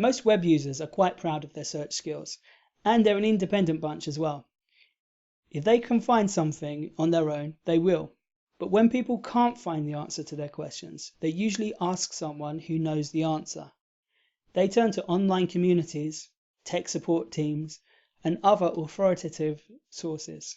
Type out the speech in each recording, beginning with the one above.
Most web users are quite proud of their search skills, and they're an independent bunch as well. If they can find something on their own, they will. But when people can't find the answer to their questions, they usually ask someone who knows the answer. They turn to online communities, tech support teams, and other authoritative sources.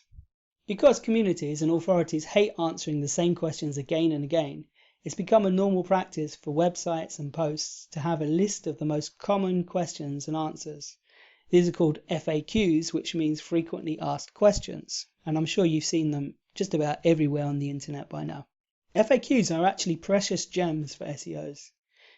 Because communities and authorities hate answering the same questions again and again, it's become a normal practice for websites and posts to have a list of the most common questions and answers. These are called FAQs, which means frequently asked questions, and I'm sure you've seen them just about everywhere on the internet by now. FAQs are actually precious gems for SEOs.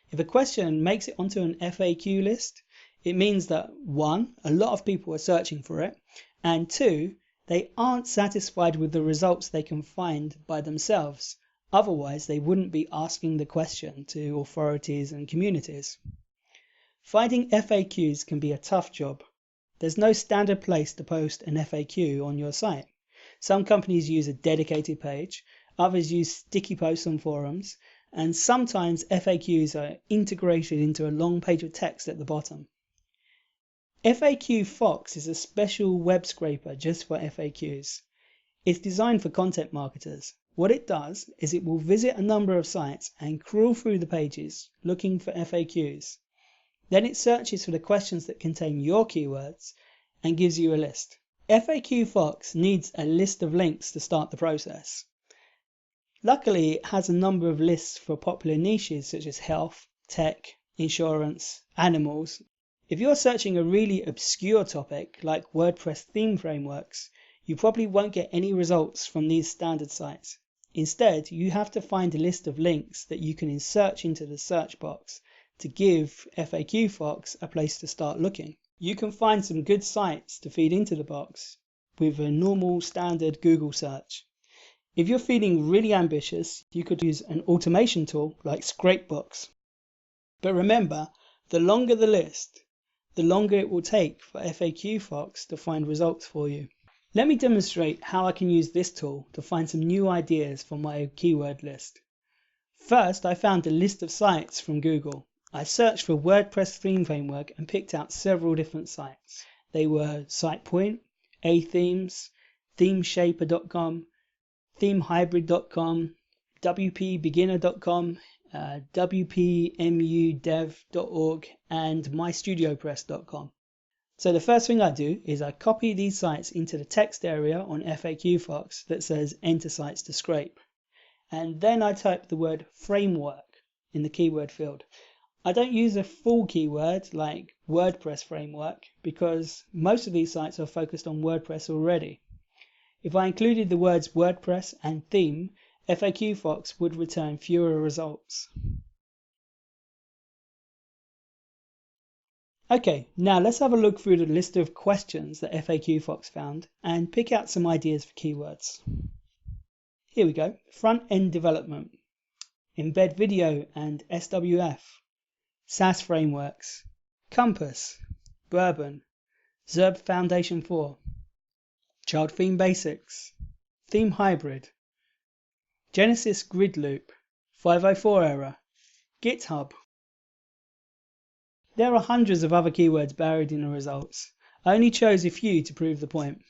If a question makes it onto an FAQ list, it means that 1, a lot of people are searching for it, and 2, they aren't satisfied with the results they can find by themselves. Otherwise, they wouldn't be asking the question to authorities and communities. Finding FAQs can be a tough job. There's no standard place to post an FAQ on your site. Some companies use a dedicated page, others use sticky posts on forums, and sometimes FAQs are integrated into a long page of text at the bottom. FAQ Fox is a special web scraper just for FAQs. It's designed for content marketers. What it does is it will visit a number of sites and crawl through the pages looking for FAQs. Then it searches for the questions that contain your keywords and gives you a list. FAQ Fox needs a list of links to start the process. Luckily, it has a number of lists for popular niches such as health, tech, insurance, animals. If you're searching a really obscure topic like WordPress theme frameworks, you probably won't get any results from these standard sites. Instead, you have to find a list of links that you can insert into the search box to give FAQ Fox a place to start looking. You can find some good sites to feed into the box with a normal standard Google search. If you're feeling really ambitious, you could use an automation tool like Scrapebox. But remember, the longer the list, the longer it will take for FAQ Fox to find results for you. Let me demonstrate how I can use this tool to find some new ideas for my keyword list. First, I found a list of sites from Google. I searched for WordPress theme framework and picked out several different sites. They were SitePoint, Athemes, Themeshaper.com, ThemeHybrid.com, WPBeginner.com, WPMUdev.org, and MyStudioPress.com. So the first thing I do is I copy these sites into the text area on FAQ Fox that says Enter Sites to Scrape. And then I type the word framework in the keyword field. I don't use a full keyword like WordPress framework because most of these sites are focused on WordPress already. If I included the words WordPress and theme, FAQ Fox would return fewer results. Okay, now let's have a look through the list of questions that FAQ Fox found and pick out some ideas for keywords. Here we go. Front-end development, embed video and SWF, SaaS frameworks, Compass, Bourbon, Zerb Foundation 4, Child Theme Basics, Theme Hybrid, Genesis Grid Loop, 504 error, GitHub. There are hundreds of other keywords buried in the results. I only chose a few to prove the point.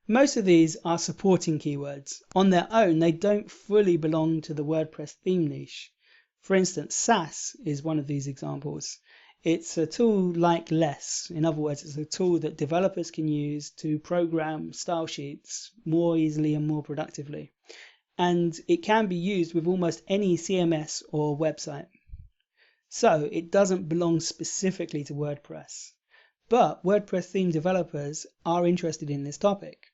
Most of these are supporting keywords. On their own, they don't fully belong to the WordPress theme niche. For instance, SaaS is one of these examples. It's a tool like Less. In other words, it's a tool that developers can use to program style sheets more easily and more productively. And it can be used with almost any CMS or website. So it doesn't belong specifically to WordPress. But WordPress theme developers are interested in this topic.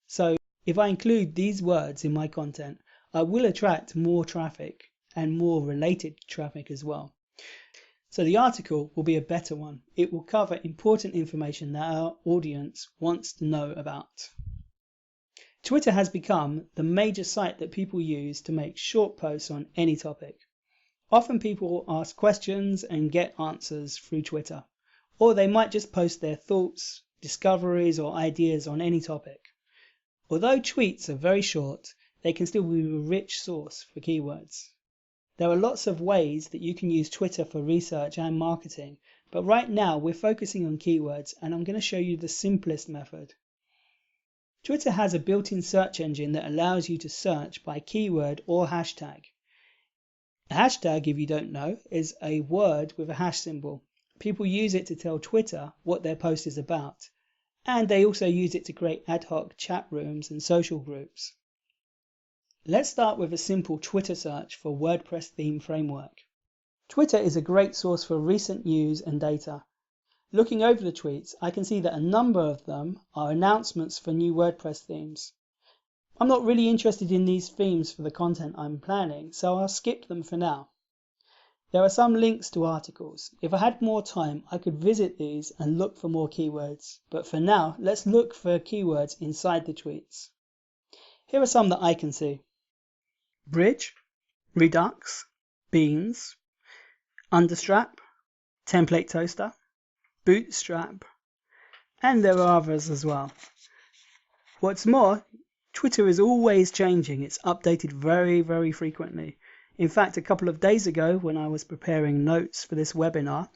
So if I include these words in my content, I will attract more traffic and more related traffic as well. So the article will be a better one. It will cover important information that our audience wants to know about. Twitter has become the major site that people use to make short posts on any topic. Often people ask questions and get answers through Twitter, or they might just post their thoughts, discoveries, or ideas on any topic. Although tweets are very short, they can still be a rich source for keywords. There are lots of ways that you can use Twitter for research and marketing, but right now we're focusing on keywords and I'm going to show you the simplest method. Twitter has a built-in search engine that allows you to search by keyword or hashtag. A hashtag, if you don't know, is a word with a hash symbol. People use it to tell Twitter what their post is about, and they also use it to create ad hoc chat rooms and social groups. Let's start with a simple Twitter search for WordPress theme framework. Twitter is a great source for recent news and data. Looking over the tweets, I can see that a number of them are announcements for new WordPress themes. I'm not really interested in these themes for the content I'm planning, so I'll skip them for now. There are some links to articles. If I had more time, I could visit these and look for more keywords, but for now, let's look for keywords inside the tweets. Here are some that I can see: bridge, redux, beans, understrap, template toaster, bootstrap, and there are others as well. What's more, Twitter is always changing. It's updated very, very frequently. In fact, a couple of days ago, when I was preparing notes for this webinar,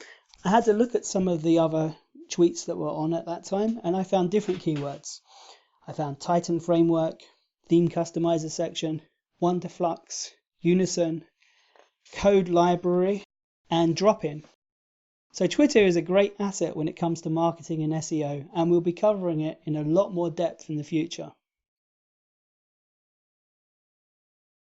I had to look at some of the other tweets that were on at that time, and I found different keywords. I found Titan framework, theme customizer section, Wonderflux, Unison, code library, and drop-in. So Twitter is a great asset when it comes to marketing and SEO, and we'll be covering it in a lot more depth in the future.